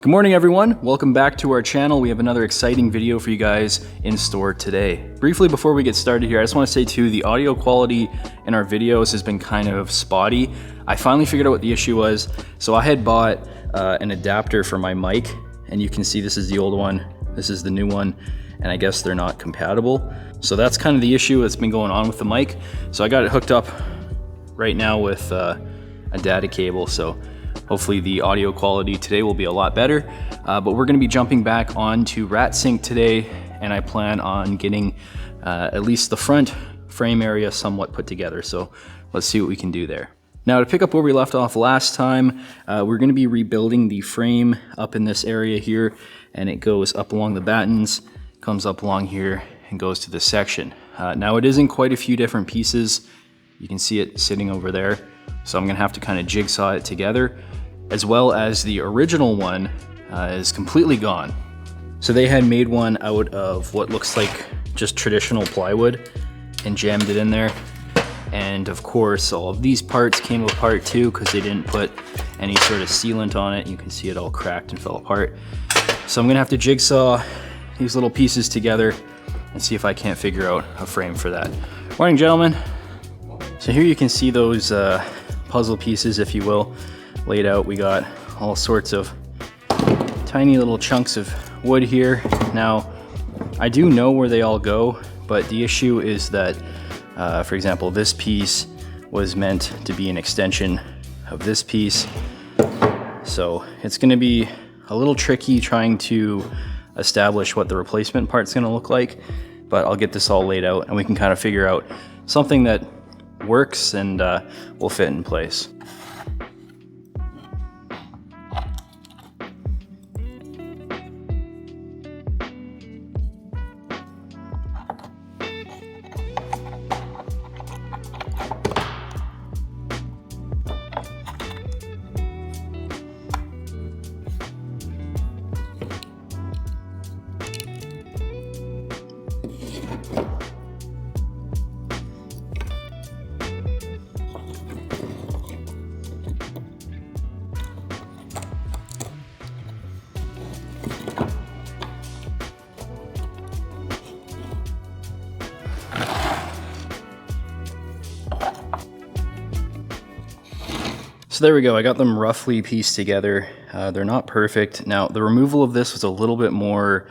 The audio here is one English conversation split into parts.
Good morning everyone, welcome back to our channel. We have another exciting video for you guys in store today. Briefly before we get started here, I just want to say too, the audio quality in our videos has been kind of spotty. I finally figured out what the issue was. So I had bought an adapter for my mic, and you can see this is the old one, this is the new one, and I guess they're not compatible. So that's kind of the issue that's been going on with the mic. So I got it hooked up right now with a data cable, so hopefully the audio quality today will be a lot better, but we're gonna be jumping back onto RatSync today, and I plan on getting at least the front frame area somewhat put together. So let's see what we can do there. Now to pick up where we left off last time, we're gonna be rebuilding the frame up in this area here, and it goes up along the battens, comes up along here, and goes to this section. Now it is in quite a few different pieces. You can see it sitting over there. So I'm gonna have to kind of jigsaw it together, as well as the original one is completely gone. So they had made one out of what looks like just traditional plywood and jammed it in there. And of course, all of these parts came apart too because they didn't put any sort of sealant on it. You can see it all cracked and fell apart. So I'm gonna have to jigsaw these little pieces together and see if I can't figure out a frame for that. Morning, gentlemen. So here you can see those puzzle pieces, if you will, laid out. We got all sorts of tiny little chunks of wood here. Now, I do know where they all go, but the issue is that, for example, this piece was meant to be an extension of this piece. So it's gonna be a little tricky trying to establish what the replacement part's gonna look like, but I'll get this all laid out and we can kind of figure out something that works and will fit in place. So there we go, I got them roughly pieced together. They're not perfect. Now, the removal of this was a little bit more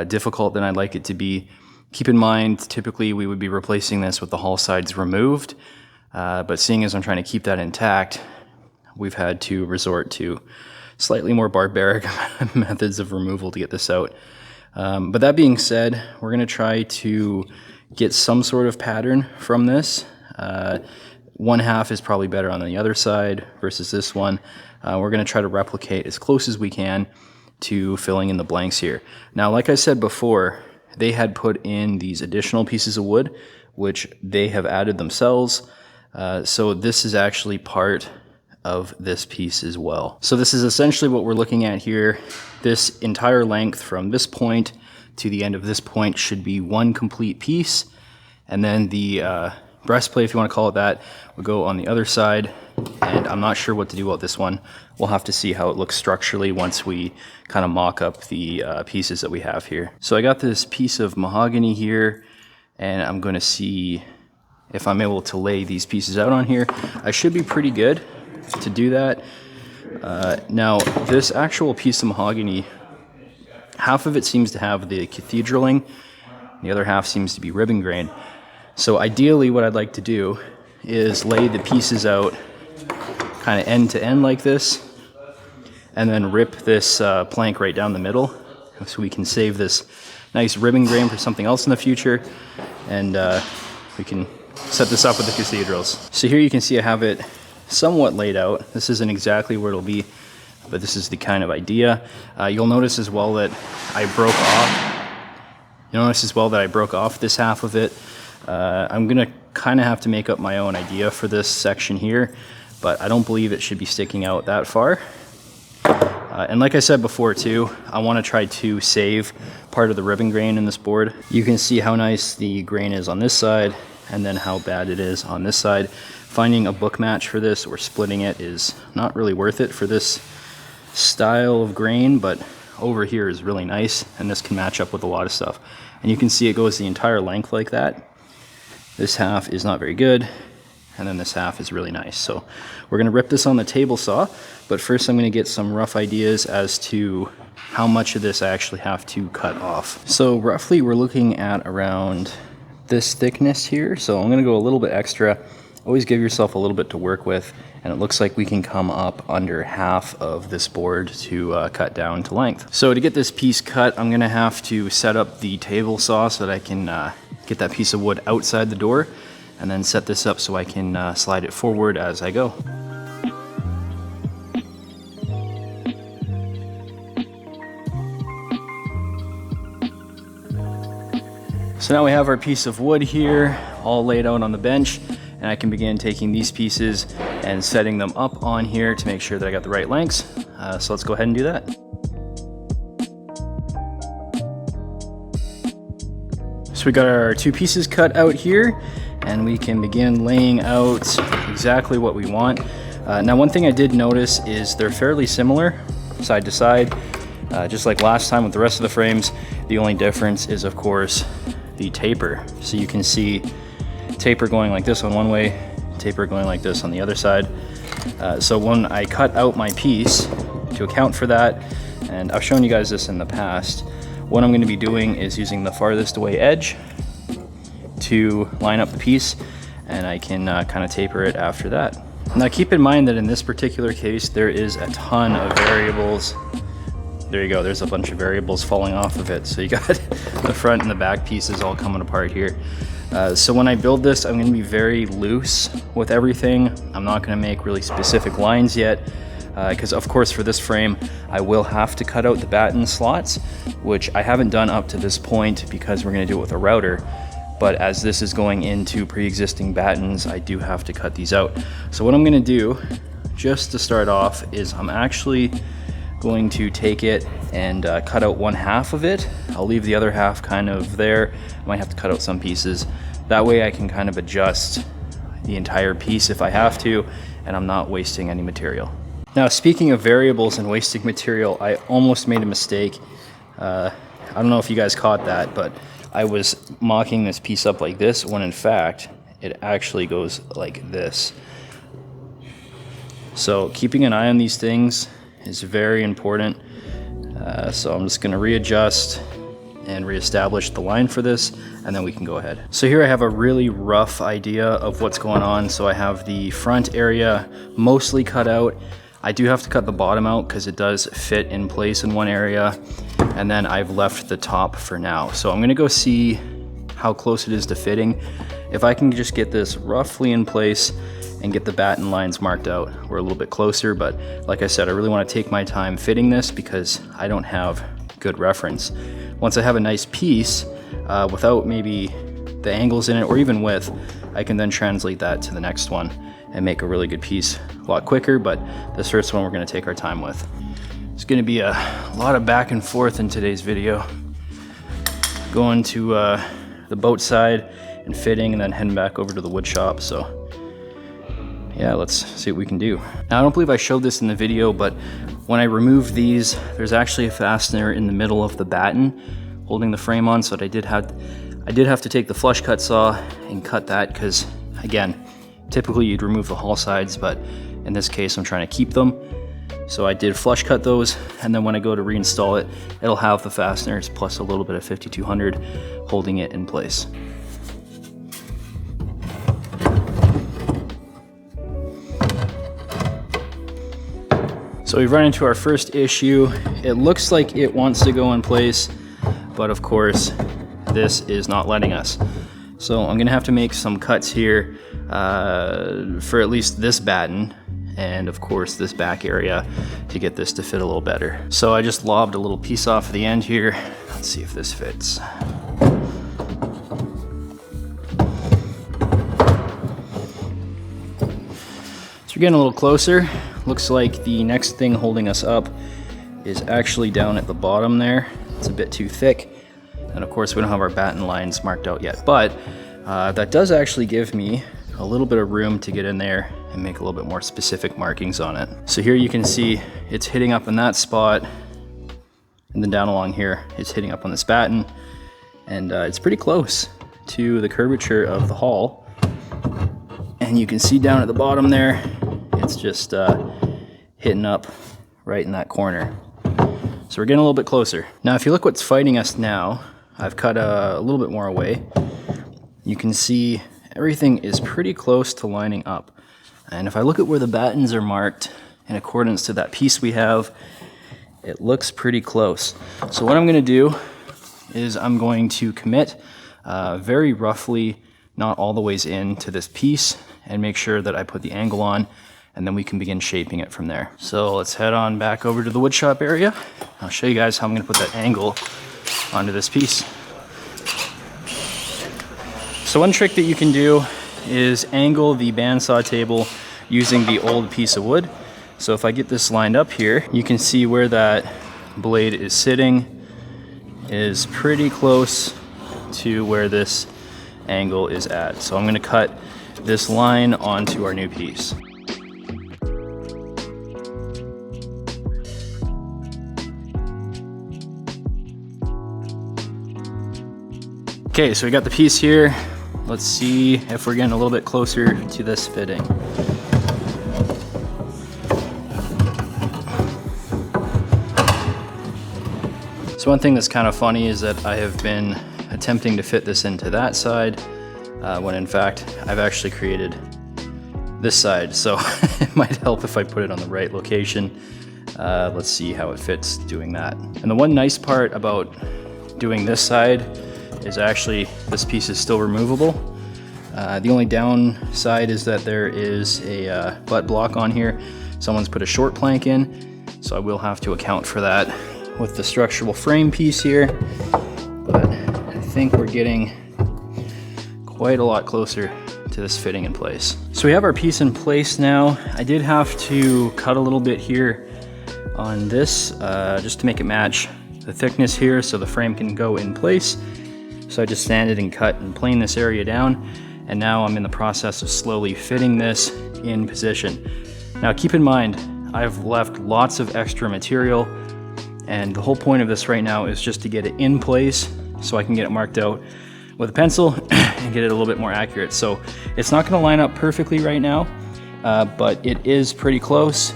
difficult than I'd like it to be. Keep in mind, typically we would be replacing this with the hull sides removed, but seeing as I'm trying to keep that intact, we've had to resort to slightly more barbaric methods of removal to get this out. But that being said, we're gonna try to get some sort of pattern from this. One half is probably better on the other side versus this one. We're gonna try to replicate as close as we can to filling in the blanks here. Now, like I said before, they had put in these additional pieces of wood, which they have added themselves. So this is actually part of this piece as well. So this is essentially what we're looking at here. This entire length from this point to the end of this point should be one complete piece. And then the breastplate, if you want to call it that, will go on the other side, and I'm not sure what to do about this one. We'll have to see how it looks structurally once we kind of mock up the pieces that we have here. So I got this piece of mahogany here, and I'm going to see if I'm able to lay these pieces out on here. I should be pretty good to do that. Now, this actual piece of mahogany, half of it seems to have the cathedraling, the other half seems to be ribbon grain. So ideally what I'd like to do is lay the pieces out kind of end to end like this, and then rip this plank right down the middle so we can save this nice ribbon grain for something else in the future, and we can set this up with the cathedrals. So here you can see I have it somewhat laid out. This isn't exactly where it'll be, but this is the kind of idea. You'll notice as well that I broke off this half of it. I'm gonna kind of have to make up my own idea for this section here, but I don't believe it should be sticking out that far. And like I said before too, I want to try to save part of the ribbon grain in this board. You can see how nice the grain is on this side and then how bad it is on this side. Finding a book match for this or splitting it is not really worth it for this style of grain, but over here is really nice, and this can match up with a lot of stuff. And you can see it goes the entire length like that. This half is not very good, and then this half is really nice. So we're gonna rip this on the table saw, but first I'm gonna get some rough ideas as to how much of this I actually have to cut off. So roughly we're looking at around this thickness here. So I'm gonna go a little bit extra. Always give yourself a little bit to work with, and it looks like we can come up under half of this board to cut down to length. So to get this piece cut, I'm gonna have to set up the table saw so that I can get that piece of wood outside the door, and then set this up so I can slide it forward as I go. So now we have our piece of wood here all laid out on the bench, and I can begin taking these pieces and setting them up on here to make sure that I got the right lengths. So let's go ahead and do that. So we got our two pieces cut out here, and we can begin laying out exactly what we want. Now one thing I did notice is they're fairly similar side to side, just like last time with the rest of the frames. The only difference is, of course, the taper. So you can see taper going like this on one way, taper going like this on the other side. So when I cut out my piece, to account for that, and I've shown you guys this in the past, what I'm going to be doing is using the farthest away edge to line up the piece, and I can kind of taper it after that. Now keep in mind that in this particular case there is a ton of variables. There you go, there's a bunch of variables falling off of it. So you got the front and the back pieces all coming apart here. So when I build this, I'm gonna be very loose with everything. I'm not gonna make really specific lines yet, because of course for this frame, I will have to cut out the batten slots, which I haven't done up to this point because we're gonna do it with a router. But as this is going into pre-existing battens, I do have to cut these out. So what I'm gonna do, just to start off, is I'm actually going to take it and cut out one half of it. I'll leave the other half kind of there. I might have to cut out some pieces. That way I can kind of adjust the entire piece if I have to, and I'm not wasting any material. Now, speaking of variables and wasting material, I almost made a mistake. I don't know if you guys caught that, but I was mocking this piece up like this, when in fact, it actually goes like this. So keeping an eye on these things is very important. So I'm just gonna readjust and reestablish the line for this, and then we can go ahead. So here I have a really rough idea of what's going on. So I have the front area mostly cut out. I do have to cut the bottom out because it does fit in place in one area, and then I've left the top for now. So I'm gonna go see how close it is to fitting. If I can just get this roughly in place and get the batten lines marked out, we're a little bit closer. But like I said, I really want to take my time fitting this because I don't have good reference. Once I have a nice piece without maybe the angles in it or even width, I can then translate that to the next one and make a really good piece a lot quicker. But this first one we're going to take our time with. It's going to be a lot of back and forth in today's video, going to the boat side and fitting, and then heading back over to the wood shop. So yeah, let's see what we can do. Now, I don't believe I showed this in the video, but when I remove these, there's actually a fastener in the middle of the batten holding the frame on. So I did have to take the flush cut saw and cut that, because again, typically you'd remove the hull sides, but in this case I'm trying to keep them. So I did flush cut those, and then when I go to reinstall it, it'll have the fasteners plus a little bit of 5200 holding it in place. So we've run into our first issue. It looks like it wants to go in place, but of course, this is not letting us. So I'm gonna have to make some cuts here for at least this batten, and of course this back area, to get this to fit a little better. So I just lobbed a little piece off the end here. Let's see if this fits. So we're getting a little closer. Looks like the next thing holding us up is actually down at the bottom there. It's a bit too thick. And of course we don't have our batten lines marked out yet, but that does actually give me a little bit of room to get in there and make a little bit more specific markings on it. So here you can see it's hitting up in that spot, and then down along here, it's hitting up on this batten, and it's pretty close to the curvature of the hull. And you can see down at the bottom there, it's just hitting up right in that corner. So we're getting a little bit closer. Now, if you look what's fighting us now, I've cut a little bit more away. You can see everything is pretty close to lining up. And if I look at where the battens are marked in accordance to that piece we have, it looks pretty close. So what I'm gonna do is I'm going to commit very roughly, not all the ways in to this piece, and make sure that I put the angle on, and then we can begin shaping it from there. So let's head on back over to the wood shop area. I'll show you guys how I'm gonna put that angle onto this piece. So one trick that you can do is angle the bandsaw table using the old piece of wood. So if I get this lined up here, you can see where that blade is sitting is pretty close to where this angle is at. So I'm gonna cut this line onto our new piece. Okay, so we got the piece here. Let's see if we're getting a little bit closer to this fitting. So one thing that's kind of funny is that I have been attempting to fit this into that side, when in fact I've actually created this side. So it might help if I put it on the right location. Let's see how it fits doing that. And the one nice part about doing this side is actually this piece is still removable. The only downside is that there is a butt block on here. Someone's put a short plank in, so I will have to account for that with the structural frame piece here. But I think we're getting quite a lot closer to this fitting in place. So we have our piece in place now. I did have to cut a little bit here on this just to make it match the thickness here so the frame can go in place. So I just sanded and cut and planed this area down, and now I'm in the process of slowly fitting this in position. Now keep in mind, I've left lots of extra material, and the whole point of this right now is just to get it in place so I can get it marked out with a pencil and get it a little bit more accurate. So it's not gonna line up perfectly right now, but it is pretty close,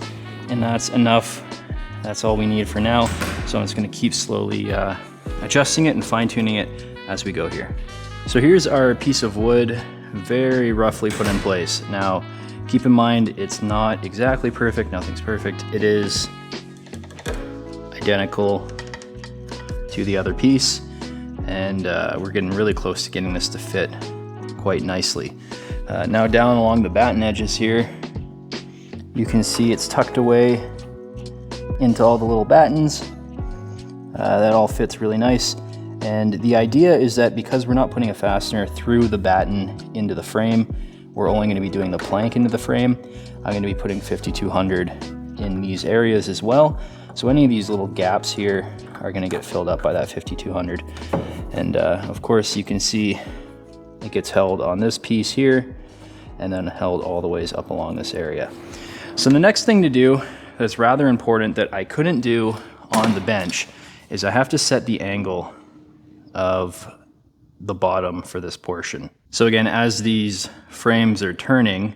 and that's enough. That's all we need for now. So I'm just gonna keep slowly adjusting it and fine-tuning it as we go here. So here's our piece of wood, very roughly put in place. Now, keep in mind, it's not exactly perfect, nothing's perfect. It is identical to the other piece, and we're getting really close to getting this to fit quite nicely. Now down along the batten edges here, you can see it's tucked away into all the little battens. That all fits really nice. And the idea is that because we're not putting a fastener through the batten into the frame, we're only going to be doing the plank into the frame. I'm going to be putting 5200 in these areas as well. So any of these little gaps here are going to get filled up by that 5200. And of course you can see it gets held on this piece here and then held all the ways up along this area. So the next thing to do that's rather important that I couldn't do on the bench is I have to set the angle of the bottom for this portion. So again, as these frames are turning,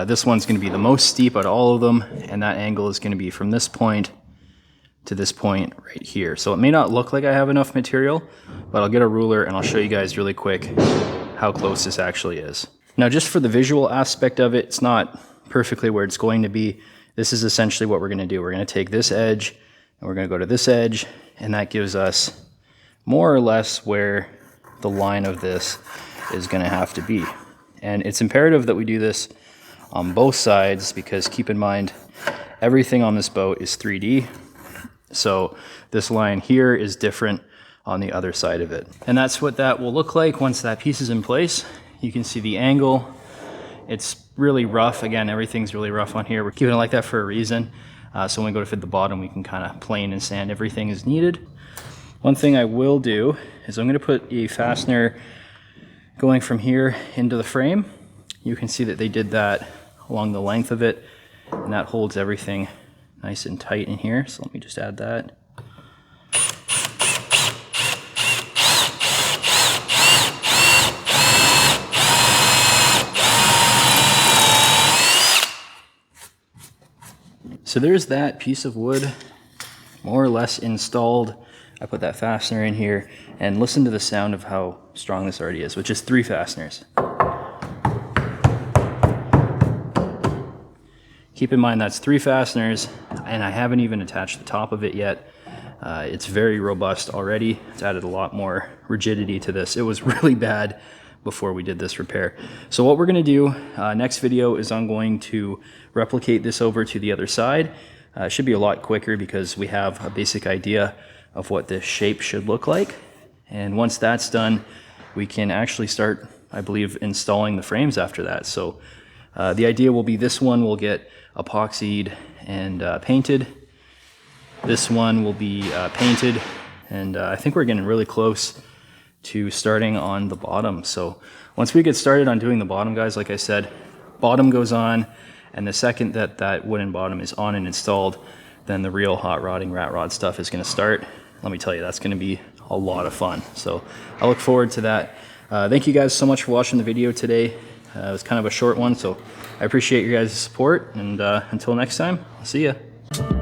this one's going to be the most steep out of all of them, and that angle is going to be from this point to this point right here. So it may not look like I have enough material, but I'll get a ruler and I'll show you guys really quick how close this actually is. Now, just for the visual aspect of it, it's not perfectly where it's going to be. This is essentially what we're going to do. We're going to take this edge and we're going to go to this edge, and that gives us more or less where the line of this is going to have to be. And it's imperative that we do this on both sides, because keep in mind, everything on this boat is 3D. So this line here is different on the other side of it. And that's what that will look like once that piece is in place. You can see the angle. It's really rough. Again, everything's really rough on here. We're keeping it like that for a reason. So when we go to fit the bottom, we can kind of plane and sand everything as needed. One thing I will do is I'm going to put a fastener going from here into the frame. You can see that they did that along the length of it, and that holds everything nice and tight in here. So let me just add that. So there's that piece of wood more or less installed. I put that fastener in here, and listen to the sound of how strong this already is, with just 3 fasteners. Keep in mind that's 3 fasteners, and I haven't even attached the top of it yet. It's very robust already. It's added a lot more rigidity to this. It was really bad before we did this repair. So what we're gonna do, next video is I'm going to replicate this over to the other side. It should be a lot quicker because we have a basic idea of what this shape should look like. And once that's done, we can actually start, I believe, installing the frames after that. So the idea will be this one will get epoxied and painted. This one will be painted, and I think we're getting really close to starting on the bottom. So once we get started on doing the bottom, guys, like I said, bottom goes on, and the second that that wooden bottom is on and installed, then the real hot rodding rat rod stuff is going to start. Let me tell you, that's going to be a lot of fun. So I look forward to that. Thank you guys so much for watching the video today. It was kind of a short one, so I appreciate your guys' support, and until next time, I'll see ya.